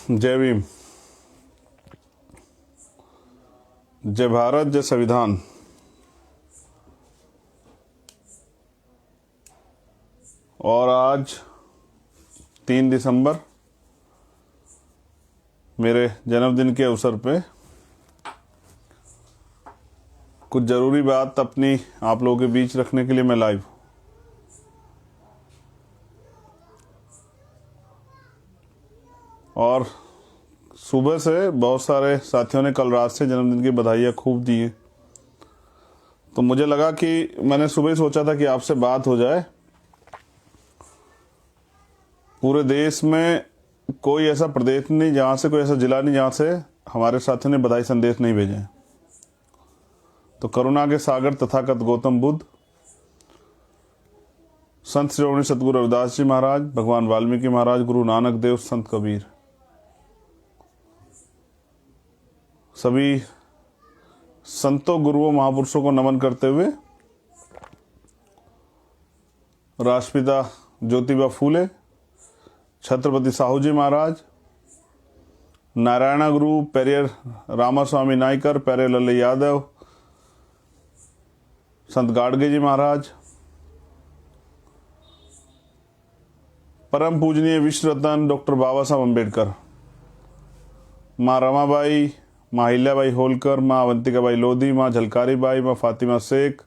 जय भीम, जय भारत, जय संविधान। और आज 3 दिसंबर मेरे जन्मदिन के अवसर पे कुछ ज़रूरी बात अपनी आप लोगों के बीच रखने के लिए मैं लाइव हूँ। और सुबह से बहुत सारे साथियों ने कल रात से जन्मदिन की बधाइयाँ खूब दी हैं, तो मुझे लगा कि मैंने सुबह ही सोचा था कि आपसे बात हो जाए। पूरे देश में कोई ऐसा प्रदेश नहीं जहाँ से, कोई ऐसा जिला नहीं जहाँ से हमारे साथियों ने बधाई संदेश नहीं भेजे हैं। तो करुणा के सागर तथागत गौतम बुद्ध, संत श्रोमणी सतगुरु रविदास जी महाराज, भगवान वाल्मीकि महाराज, गुरु नानक देव, संत कबीर, सभी संतों, गुरुओं, महापुरुषों को नमन करते हुए राष्ट्रपिता ज्योतिबा फूले, छत्रपति साहू जी महाराज, नारायण गुरु, पेरियर रामास्वामी नायकर, पेरियर लल्ले यादव, संत गाडगे जी महाराज, परम पूजनीय विश्व रत्न डॉक्टर बाबा साहब अम्बेडकर, माँ रमाबाई, माँ हिल्याबाई होलकर, माँ अवंतिकाबाई लोधी, माँ झलकारी बाई, माँ फातिमा शेख,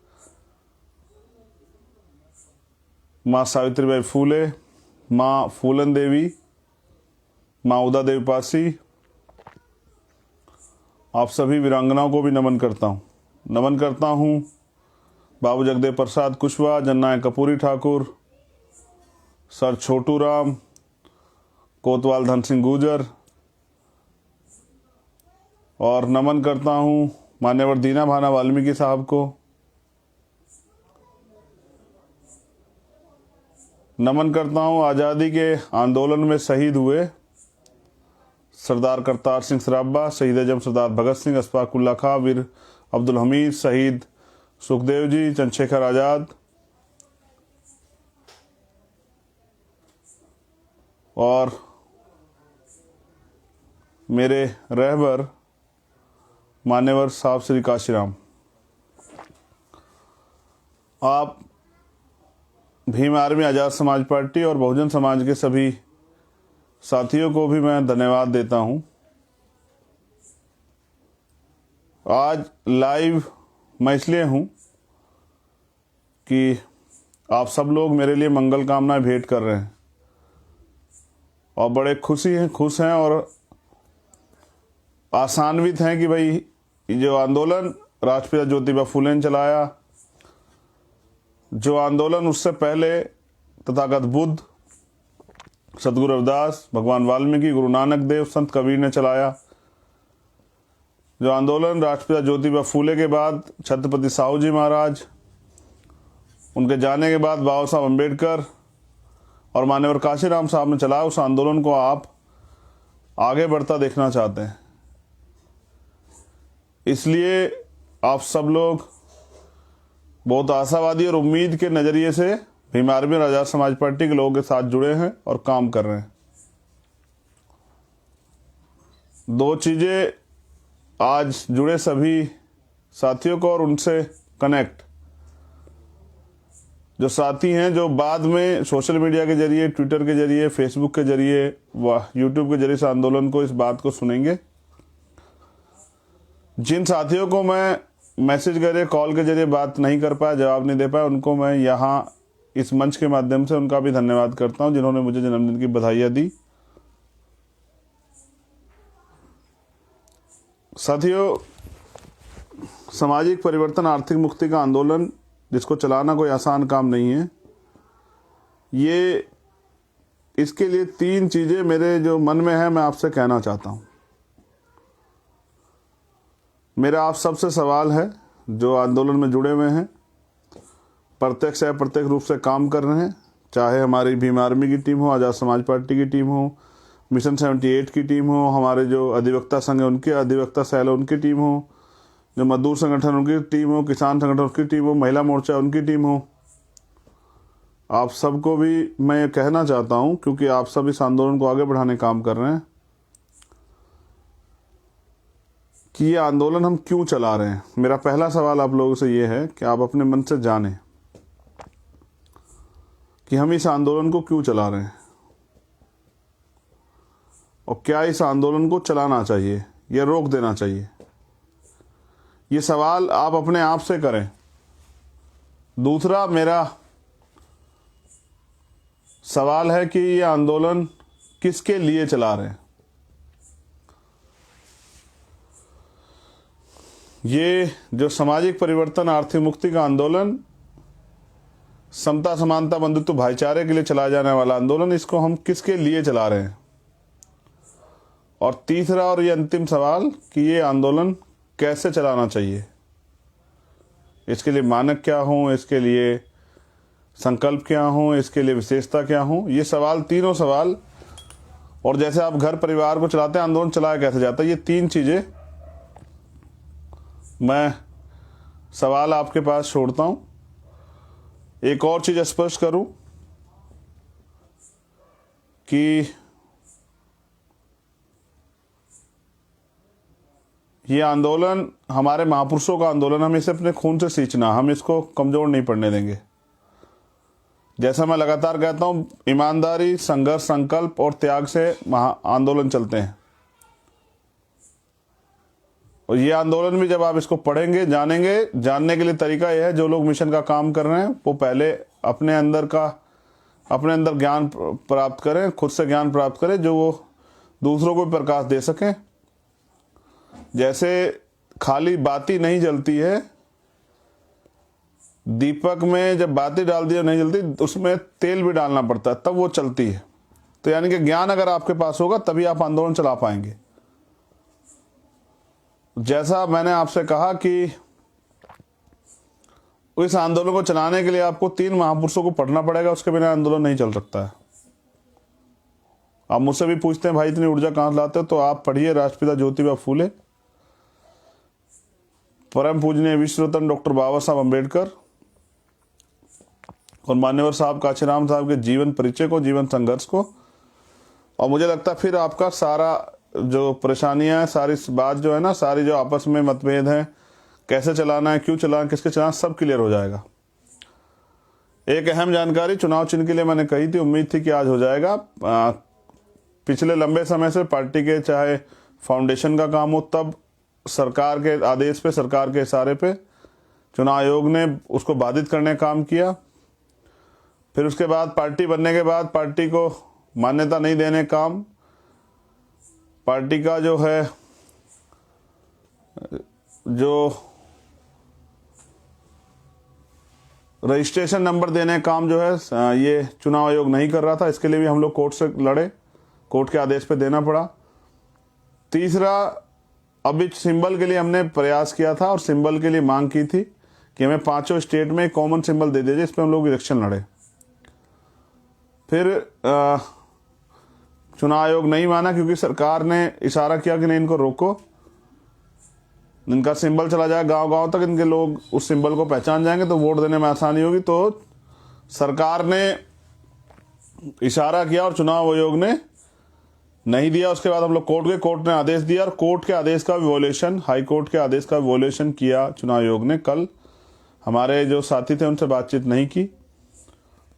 माँ सावित्रीबाई फूले, माँ फूलन देवी, माँ उदा देवी पासी, आप सभी वीरांगनाओं को भी नमन करता हूँ। बाबू जगदेव प्रसाद कुशवाहा, जननायक कपूरी ठाकुर, सर छोटू राम, कोतवाल धन सिंह गुर्जर, और नमन करता हूँ मान्यवर दीना भाना वाल्मीकि साहब को। नमन करता हूँ आज़ादी के आंदोलन में शहीद हुए सरदार करतार सिंह सराबा, शहीद आजम सरदार भगत सिंह, अशफाक उल्लाह खां, वीर अब्दुल हमीद, शहीद सुखदेव जी, चंद्रशेखर आज़ाद, और मेरे रहबर मान्यवर साहब श्री काशीराम। आप भीम आर्मी, आज़ाद समाज पार्टी और बहुजन समाज के सभी साथियों को भी मैं धन्यवाद देता हूं। आज लाइव मैं इसलिए हूं कि आप सब लोग मेरे लिए मंगल कामनाएं भेंट कर रहे हैं और बड़े खुश हैं और आशान्वित हैं कि भाई जो आंदोलन राष्ट्रपिता ज्योतिबा फूले ने चलाया, जो आंदोलन उससे पहले तथागत बुद्ध, सतगुरु रविदास, भगवान वाल्मीकि, गुरु नानक देव, संत कबीर ने चलाया, जो आंदोलन राष्ट्रपिता ज्योतिबा फूले के बाद छत्रपति साहू जी महाराज, उनके जाने के बाद बाबा साहब अम्बेडकर और मान्यवर काशीराम साहब ने चलाया, उस आंदोलन को आप आगे बढ़ता देखना चाहते हैं। इसलिए आप सब लोग बहुत आशावादी और उम्मीद के नज़रिए से भीम आर्मी और आज़ाद समाज पार्टी के लोगों के साथ जुड़े हैं और काम कर रहे हैं। दो चीज़ें आज जुड़े सभी साथियों को और उनसे कनेक्ट, जो साथी हैं जो बाद में सोशल मीडिया के जरिए, ट्विटर के जरिए, फेसबुक के जरिए, यूट्यूब के जरिए से आंदोलन को, इस बात को सुनेंगे, जिन साथियों को मैं मैसेज करे, कॉल के जरिए बात नहीं कर पाया, जवाब नहीं दे पाया, उनको मैं यहाँ इस मंच के माध्यम से उनका भी धन्यवाद करता हूँ जिन्होंने मुझे जन्मदिन की बधाइयाँ दी। साथियों, सामाजिक परिवर्तन, आर्थिक मुक्ति का आंदोलन, जिसको चलाना कोई आसान काम नहीं है, ये इसके लिए 3 चीज़ें मेरे जो मन में है मैं आपसे कहना चाहता हूँ। मेरा आप सबसे सवाल है जो आंदोलन में जुड़े हुए हैं, प्रत्यक्ष या अप्रत्यक्ष रूप से काम कर रहे हैं, चाहे हमारी भीम आर्मी की टीम हो, आज़ाद समाज पार्टी की टीम हो, मिशन 78 की टीम हो, हमारे जो अधिवक्ता संघ है उनके, अधिवक्ता सेल है उनकी टीम हो, जो मजदूर संगठन उनकी टीम हो, किसान संगठन उनकी टीम हो, महिला मोर्चा उनकी टीम हो, आप सबको भी मैं कहना चाहता हूं, क्योंकि आप सब इस आंदोलन को आगे बढ़ाने काम कर रहे हैं, कि ये आंदोलन हम क्यों चला रहे हैं। मेरा पहला सवाल आप लोगों से ये है कि आप अपने मन से जानें कि हम इस आंदोलन को क्यों चला रहे हैं और क्या इस आंदोलन को चलाना चाहिए या रोक देना चाहिए। ये सवाल आप अपने आप से करें। दूसरा मेरा सवाल है कि ये आंदोलन किसके लिए चला रहे हैं। ये जो सामाजिक परिवर्तन, आर्थिक मुक्ति का आंदोलन, समता, समानता, बंधुत्व, भाईचारे के लिए चलाया जाने वाला आंदोलन, इसको हम किसके लिए चला रहे हैं। और तीसरा और ये अंतिम सवाल कि ये आंदोलन कैसे चलाना चाहिए, इसके लिए मानक क्या हों, इसके लिए संकल्प क्या हों, इसके लिए विशेषता क्या हों। ये सवाल, तीनों सवाल, और जैसे आप घर परिवार को चलाते हैं, आंदोलन चलाया कैसे जाता है, ये तीन चीज़ें मैं सवाल आपके पास छोड़ता हूं। एक और चीज़ स्पष्ट करूं कि ये आंदोलन हमारे महापुरुषों का आंदोलन, हम इसे अपने खून से सींचना, हम इसको कमज़ोर नहीं पड़ने देंगे। जैसा मैं लगातार कहता हूं, ईमानदारी, संघर्ष, संकल्प और त्याग से आंदोलन चलते हैं। और ये आंदोलन भी जब आप इसको पढ़ेंगे, जानेंगे, जानने के लिए तरीका यह है, जो लोग मिशन का काम कर रहे हैं वो पहले अपने अंदर ज्ञान प्राप्त करें, खुद से ज्ञान प्राप्त करें, जो वो दूसरों को भी प्रकाश दे सकें। जैसे खाली बाती नहीं जलती है, दीपक में जब बाती डाल दी नहीं जलती, उसमें तेल भी डालना पड़ता है तब वो चलती है। तो यानी कि ज्ञान अगर आपके पास होगा तभी आप आंदोलन चला पाएंगे। जैसा मैंने आपसे कहा कि इस आंदोलन को चलाने के लिए आपको 3 महापुरुषों को पढ़ना पड़ेगा, उसके बिना आंदोलन नहीं चल सकता है। आप मुझसे भी पूछते हैं भाई इतनी ऊर्जा कहां से लाते हो, तो आप पढ़िए राष्ट्रपिता ज्योतिबा फूले, परम पूजनीय विश्व रत्न डॉक्टर बाबा साहब अम्बेडकर और मान्यवर साहब काशीराम साहब के जीवन परिचय को, जीवन संघर्ष को। और मुझे लगता है फिर आपका सारा जो परेशानियां, सारी बात जो है ना, सारी जो आपस में मतभेद हैं, कैसे चलाना है, क्यों चलाना, किसके चलाना, सब क्लियर हो जाएगा। एक अहम जानकारी चुनाव चिन्ह के लिए मैंने कही थी, उम्मीद थी कि आज हो जाएगा। पिछले लंबे समय से पार्टी के चाहे फाउंडेशन का काम हो, तब सरकार के आदेश पे, सरकार के इशारे पे चुनाव आयोग ने उसको बाधित करने का काम किया। फिर उसके बाद पार्टी बनने के बाद पार्टी को मान्यता नहीं देने का काम, पार्टी का जो है जो रजिस्ट्रेशन नंबर देने का काम जो है ये चुनाव आयोग नहीं कर रहा था। इसके लिए भी हम लोग कोर्ट से लड़े, कोर्ट के आदेश पे देना पड़ा। तीसरा, अभी सिंबल के लिए हमने प्रयास किया था और सिंबल के लिए मांग की थी कि हमें 5 स्टेट में कॉमन सिंबल दे दीजिए, इस पर हम लोग इलेक्शन लड़े। फिर चुनाव आयोग नहीं माना क्योंकि सरकार ने इशारा किया कि नहीं, इनको रोको, इनका सिंबल चला जाए गांव-गांव तक, इनके लोग उस सिंबल को पहचान जाएंगे तो वोट देने में आसानी होगी। तो सरकार ने इशारा किया और चुनाव आयोग ने नहीं दिया। उसके बाद हम लोग कोर्ट गए, कोर्ट ने आदेश दिया और कोर्ट के आदेश का विओलेशन, हाई कोर्ट के आदेश का विओलेशन किया चुनाव आयोग ने। कल हमारे जो साथी थे उनसे बातचीत नहीं की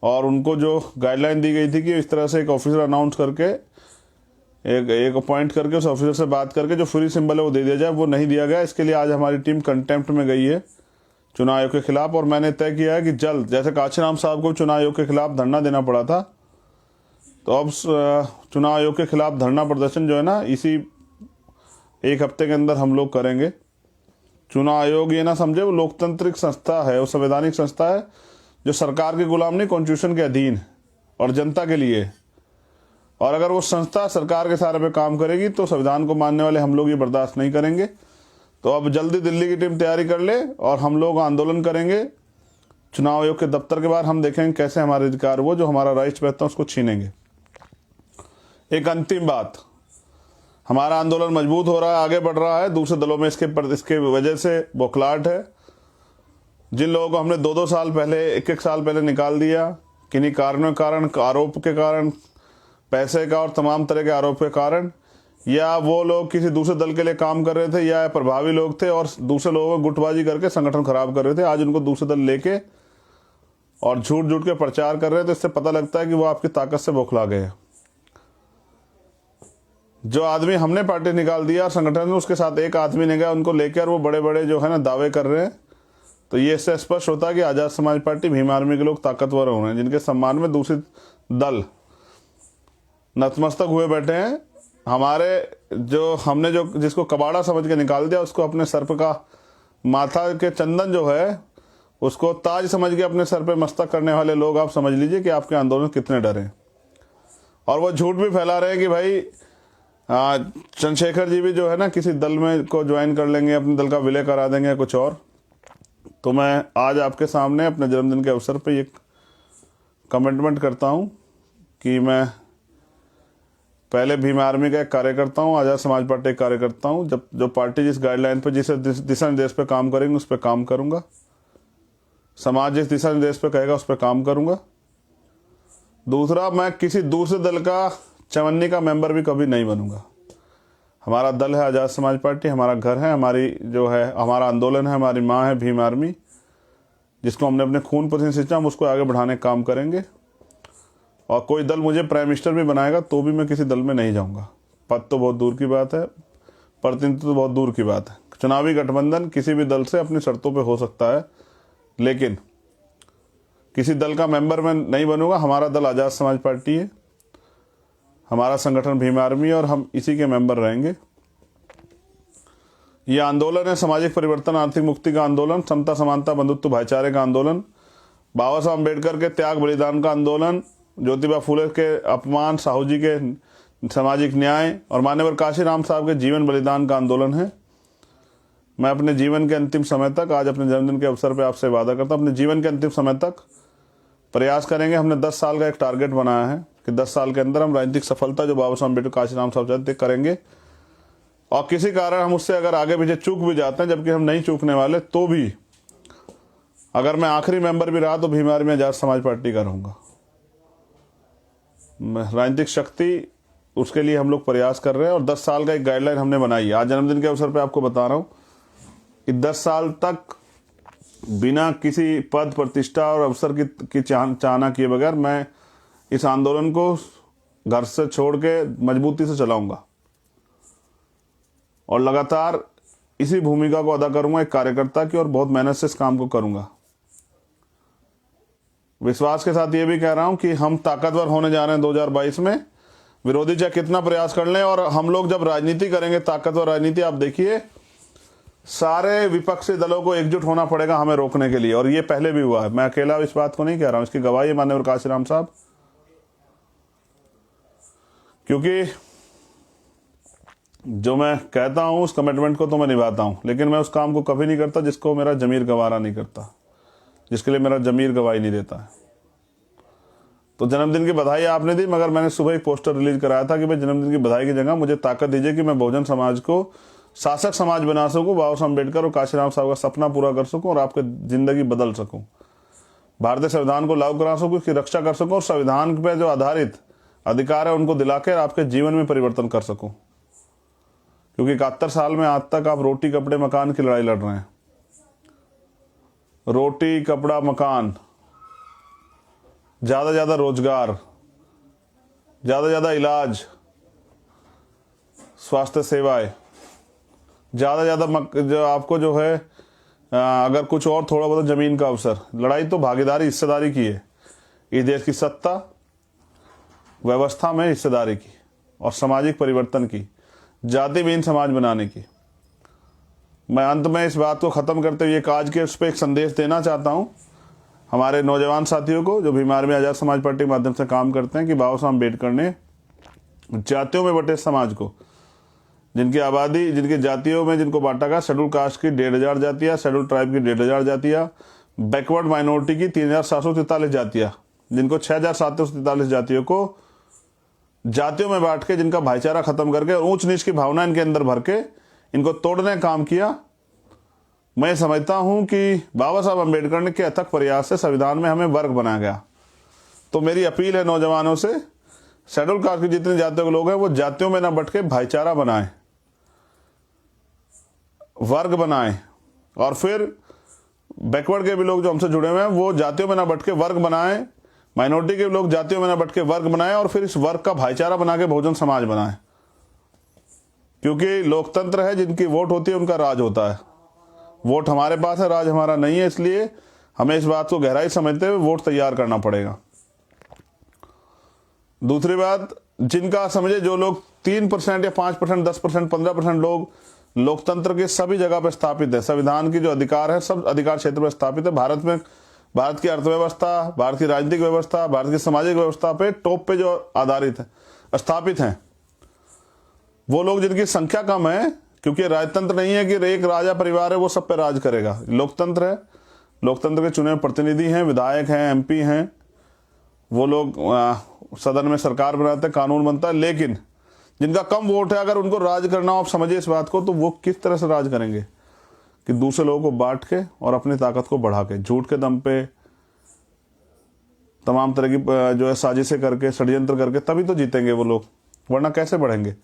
और उनको जो गाइडलाइन दी गई थी कि इस तरह से एक ऑफिसर अनाउंस करके, एक अपॉइंट करके उस ऑफिसर से बात करके जो फ्री सिंबल है वो दे दिया जाए, वो नहीं दिया गया। इसके लिए आज हमारी टीम कंटेम्प्ट में गई है चुनाव आयोग के खिलाफ और मैंने तय किया है कि जल्द, जैसे काशीराम साहब को चुनाव आयोग के खिलाफ धरना देना पड़ा था, तो अब चुनाव आयोग के खिलाफ धरना प्रदर्शन जो है ना, इसी 1 हफ्ते के अंदर हम लोग करेंगे। चुनाव आयोग ये ना समझे वो लोकतांत्रिक संस्था है, वो संवैधानिक संस्था है जो सरकार के गुलाम नहीं, कॉन्स्टिट्यूशन के अधीन और जनता के लिए। और अगर वो संस्था सरकार के सारे पे काम करेगी तो संविधान को मानने वाले हम लोग ये बर्दाश्त नहीं करेंगे। तो अब जल्दी दिल्ली की टीम तैयारी कर ले और हम लोग आंदोलन करेंगे चुनाव आयोग के दफ्तर के बाहर। हम देखेंगे कैसे हमारे अधिकार, वो जो हमारा राइट्स पे उसको छीनेंगे। एक अंतिम बात, हमारा आंदोलन मजबूत हो रहा है, आगे बढ़ रहा है। दूसरे दलों में इसके वजह से बौखलाहट है। जिन लोगों को हमने 2-2 साल पहले, 1-1 साल पहले निकाल दिया, किन्हीं कारणों के कारण, आरोप के कारण, पैसे का और तमाम तरह के आरोप के कारण, या वो लोग किसी दूसरे दल के लिए काम कर रहे थे या प्रभावी लोग थे और दूसरे लोगों को गुटबाजी करके संगठन खराब कर रहे थे, आज उनको दूसरे दल लेके और झूठ झूठ के प्रचार कर रहे हैं। तो इससे पता लगता है कि वो आपकी ताकत से बौखला गए हैं। जो आदमी हमने पार्टी निकाल दिया और संगठन में उसके साथ एक आदमी नहीं गया, उनको लेकर वो बड़े बड़े जो है ना दावे कर रहे हैं। तो ये इससे स्पष्ट होता है कि आज़ाद समाज पार्टी, भीम आर्मी के लोग ताकतवर हो रहे हैं, जिनके सम्मान में दूसरे दल नतमस्तक हुए बैठे हैं। हमारे जो हमने जो जिसको कबाड़ा समझ के निकाल दिया, उसको अपने सर पे का माथा के चंदन जो है उसको ताज समझ के अपने सर पे मस्तक करने वाले लोग, आप समझ लीजिए कि आपके आंदोलन कितने डरे। और वो झूठ भी फैला रहे हैं कि भाई चंद्रशेखर जी भी जो है ना किसी दल में को ज्वाइन कर लेंगे, अपने दल का विलय करा देंगे कुछ और। तो मैं आज आपके सामने अपने जन्मदिन के अवसर पे ये कमिटमेंट करता हूँ कि मैं पहले भीम आर्मी का एक कार्यकर्ता हूँ, आज़ाद समाज पार्टी का कार्यकर्ता हूँ। जब जो पार्टी जिस गाइडलाइन पे, जिस दिशा निर्देश पे काम करेंगे उस पर काम करूँगा। समाज जिस दिशा निर्देश पे कहेगा उस पर काम करूँगा। दूसरा, मैं किसी दूसरे दल का चवन्नी का मेंबर भी कभी नहीं बनूंगा। हमारा दल है आज़ाद समाज पार्टी, हमारा घर है, हमारी जो है हमारा आंदोलन है, हमारी माँ है भीम आर्मी, जिसको हमने अपने खून पसीने सींचा, हम उसको आगे बढ़ाने का काम करेंगे। और कोई दल मुझे प्राइम मिनिस्टर भी बनाएगा तो भी मैं किसी दल में नहीं जाऊंगा। पद तो बहुत दूर की बात है, प्रतिनिधित्व तो बहुत दूर की बात है। चुनावी गठबंधन किसी भी दल से अपनी शर्तों पे हो सकता है, लेकिन किसी दल का मेंबर मैं नहीं बनूंगा। हमारा दल आज़ाद समाज पार्टी है, हमारा संगठन भीम आर्मी, और हम इसी के मेंबर रहेंगे। यह आंदोलन है सामाजिक परिवर्तन, आर्थिक मुक्ति का आंदोलन, समता समानता बंधुत्व भाईचारे का आंदोलन, बाबा साहब अम्बेडकर के त्याग बलिदान का आंदोलन, ज्योतिबा फूले के अपमान, साहू जी के सामाजिक न्याय और मान्यवर काशीराम साहब के जीवन बलिदान का आंदोलन है। मैं अपने जीवन के अंतिम समय तक, आज अपने जन्मदिन के अवसर पर आपसे वादा करता हूँ, अपने जीवन के अंतिम समय तक प्रयास करेंगे। हमने 10 साल का एक टारगेट बनाया है कि 10 साल के अंदर हम राजनीतिक सफलता जो बाबा साहब अम्बेडकर काशीराम साहब चाहते करेंगे। और किसी कारण हम उससे अगर आगे पीछे चूक भी जाते हैं, जबकि हम नहीं चूकने वाले, तो भी अगर मैं आखिरी मेंबर भी रहा तो भीम आर्मी आज़ाद समाज पार्टी का रहूंगा। राजनीतिक शक्ति, उसके लिए हम लोग प्रयास कर रहे हैं और 10 साल का एक गाइडलाइन हमने बनाई है। आज जन्मदिन के अवसर पर आपको बता रहा हूँ कि 10 साल तक बिना किसी पद प्रतिष्ठा और अवसर की चाहना किए बगैर मैं इस आंदोलन को घर से छोड़ के मजबूती से चलाऊंगा और लगातार इसी भूमिका को अदा करूंगा एक कार्यकर्ता की, और बहुत मेहनत से इस काम को करूंगा। विश्वास के साथ ये भी कह रहा हूं कि हम ताकतवर होने जा रहे हैं 2022 में। विरोधी चाहे कितना प्रयास कर लें, और हम लोग जब राजनीति करेंगे, ताकतवर राजनीति, आप देखिए सारे विपक्षी दलों को एकजुट होना पड़ेगा हमें रोकने के लिए। और ये पहले भी हुआ है, मैं अकेला इस बात को नहीं कह रहा हूं, इसकी गवाही है माननीय काशीराम साहब। क्योंकि जो मैं कहता हूं उस कमिटमेंट को तो मैं निभाता हूं, लेकिन मैं उस काम को कभी नहीं करता जिसको मेरा जमीर गवारा नहीं करता, जिसके लिए मेरा जमीर गवाही नहीं देता है। तो जन्मदिन की बधाई आपने दी, मगर मैंने सुबह एक पोस्टर रिलीज कराया था कि भाई जन्मदिन की बधाई की जगह मुझे ताकत दीजिए कि मैं बहुजन समाज को शासक समाज बना सकूं, बाबा साहब अम्बेडकर और काशीराम साहब का सपना पूरा कर सकूं और आपकी जिंदगी बदल सकूं, भारतीय संविधान को लागू करा सकूं, उसकी रक्षा कर सकूं और संविधान पे जो आधारित अधिकार है उनको दिलाकर आपके जीवन में परिवर्तन कर सकूं। क्योंकि 71 साल में आज तक आप रोटी कपड़े मकान की लड़ाई लड़ रहे हैं। रोटी कपड़ा मकान, ज्यादा ज्यादा रोजगार, ज्यादा ज्यादा इलाज, स्वास्थ्य सेवाएं, ज्यादा ज्यादा जो आपको जो है अगर कुछ और थोड़ा बहुत जमीन का अवसर। लड़ाई तो भागीदारी हिस्सेदारी की है, इस देश की सत्ता व्यवस्था में हिस्सेदारी की और सामाजिक परिवर्तन की, जाति विहीन समाज बनाने की। मैं अंत में इस बात को खत्म करते हुए आज के उस पर एक संदेश देना चाहता हूं हमारे नौजवान साथियों को जो भीम आर्मी आज़ाद समाज पार्टी के माध्यम से काम करते हैं, कि बाबा साहब अम्बेडकर ने जातियों में बटे समाज को, जिनकी आबादी, जिनकी जातियों में जिनको बांटा गया, शेड्यूल कास्ट की 1,500 जातियाँ, शेड्यूल ट्राइब की 1,500 जातियाँ, बैकवर्ड माइनॉरिटी की 3,743 जातियाँ, जिनको 6,743 जातियों को जातियों में बांट के, जिनका भाईचारा खत्म करके और ऊंच नीच की भावना इनके अंदर भर के इनको तोड़ने का काम किया। मैं समझता हूं कि बाबा साहब अम्बेडकर ने के अथक प्रयास से संविधान में हमें वर्ग बनाया गया। तो मेरी अपील है नौजवानों से, शेड्यूल कास्ट की जितनी जातियों के लोग हैं वो जातियों में ना बट के भाईचारा बनाएं, वर्ग बनाएं, और फिर बैकवर्ड के भी लोग जो हमसे जुड़े हुए हैं वो जातियों में ना बट के वर्ग बनाएं, माइनॉरिटी के लोग जातियों में ना बट के वर्ग बनाएं, और फिर इस वर्ग का भाईचारा बना के बहुजन समाज बनाएं। क्योंकि लोकतंत्र है, जिनकी वोट होती है उनका राज होता है। वोट हमारे पास है, राज हमारा नहीं है, इसलिए हमें इस बात को गहराई समझते हुए वोट तैयार करना पड़ेगा। दूसरी बात, जिनका समझे जो लोग 3% या 5%, 10%, 15% लोग लोकतंत्र के सभी जगह पर स्थापित है, संविधान की जो अधिकार है सब अधिकार क्षेत्र पर स्थापित है। भारत में भारत की अर्थव्यवस्था, भारत की राजनीतिक व्यवस्था, भारत की सामाजिक व्यवस्था पे टॉप पे जो आधारित है, स्थापित हैं, वो लोग जिनकी संख्या कम है, क्योंकि राजतंत्र नहीं है कि एक राजा परिवार है वो सब पे राज करेगा। लोकतंत्र है, लोकतंत्र के चुने हुए प्रतिनिधि हैं, विधायक हैं, एमपी हैं, वो लोग सदन में सरकार बनाते हैं, कानून बनता है। लेकिन जिनका कम वोट है, अगर उनको राज करना हो, आप समझिए इस बात को, तो वो किस तरह से राज करेंगे कि दूसरे लोगों को बांट के और अपनी ताकत को बढ़ा के, झूठ के दम पे तमाम तरह की जो है साजिशें करके, षड्यंत्र करके, तभी तो जीतेंगे वो लोग, वरना कैसे बढ़ेंगे।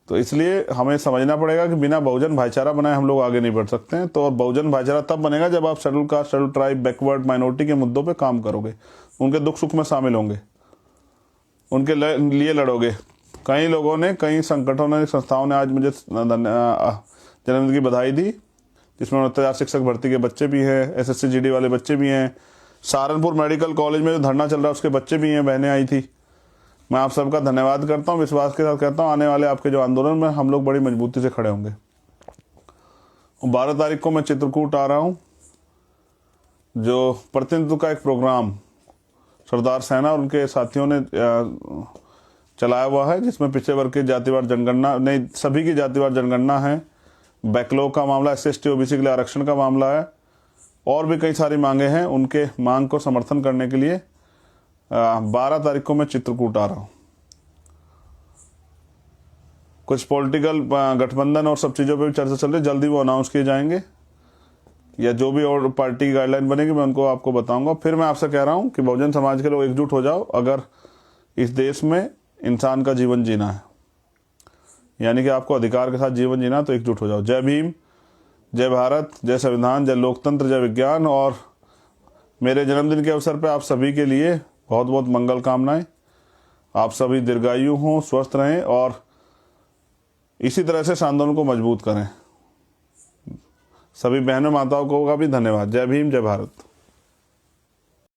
तो इसलिए हमें समझना पड़ेगा कि बिना बहुजन भाईचारा बनाए हम लोग आगे नहीं बढ़ सकते हैं। तो और बहुजन भाईचारा तब बनेगा जब आप schedule caste, schedule tribe, backward, minority के मुद्दों पे काम करोगे, उनके दुख सुख में शामिल होंगे, उनके लिए लड़ोगे। कई लोगों ने, कई संगठनों ने, संस्थाओं ने आज मुझे जन्मदिन की बधाई दी, जिसमें 69 शिक्षक भर्ती के बच्चे भी हैं, SSC GD वाले बच्चे भी हैं, सहारनपुर मेडिकल कॉलेज में जो धरना चल रहा है उसके बच्चे भी हैं, बहनें आई थी। मैं आप सबका धन्यवाद करता हूँ, विश्वास के साथ कहता हूँ आने वाले आपके जो आंदोलन में हम लोग बड़ी मजबूती से खड़े होंगे। 12 तारीख को मैं चित्रकूट आ रहा हूँ, जो प्रतिनिधित्व का एक प्रोग्राम सरदार सेना और उनके साथियों ने चलाया हुआ है, जिसमें पिछड़े वर्ग की जातिवार जनगणना, नहीं सभी की जातिवार जनगणना है, बैकलॉग का मामला, SC/ST OBC के लिए आरक्षण का मामला है, और भी कई सारी मांगे हैं। उनके मांग को समर्थन करने के लिए 12 तारीख को मैं चित्रकूट आ रहा हूँ। कुछ पॉलिटिकल गठबंधन और सब चीज़ों पे भी चर्चा चल रही है, जल्दी वो अनाउंस किए जाएंगे, या जो भी और पार्टी की गाइडलाइन बनेगी मैं उनको आपको बताऊंगा। फिर मैं आपसे कह रहा हूँ कि बहुजन समाज के लोग एकजुट हो जाओ, अगर इस देश में इंसान का जीवन जीना है, यानी कि आपको अधिकार के साथ जीवन जीना, तो एकजुट हो जाओ। जय भीम, जय भारत, जय संविधान, जय लोकतंत्र, जय विज्ञान। और मेरे जन्मदिन के अवसर पर आप सभी के लिए बहुत बहुत मंगल कामनाएं। आप सभी दीर्घायु हों, स्वस्थ रहें और इसी तरह से इस आंदोलन को मजबूत करें। सभी बहनों माताओं को का भी धन्यवाद। जय भीम, जय भारत।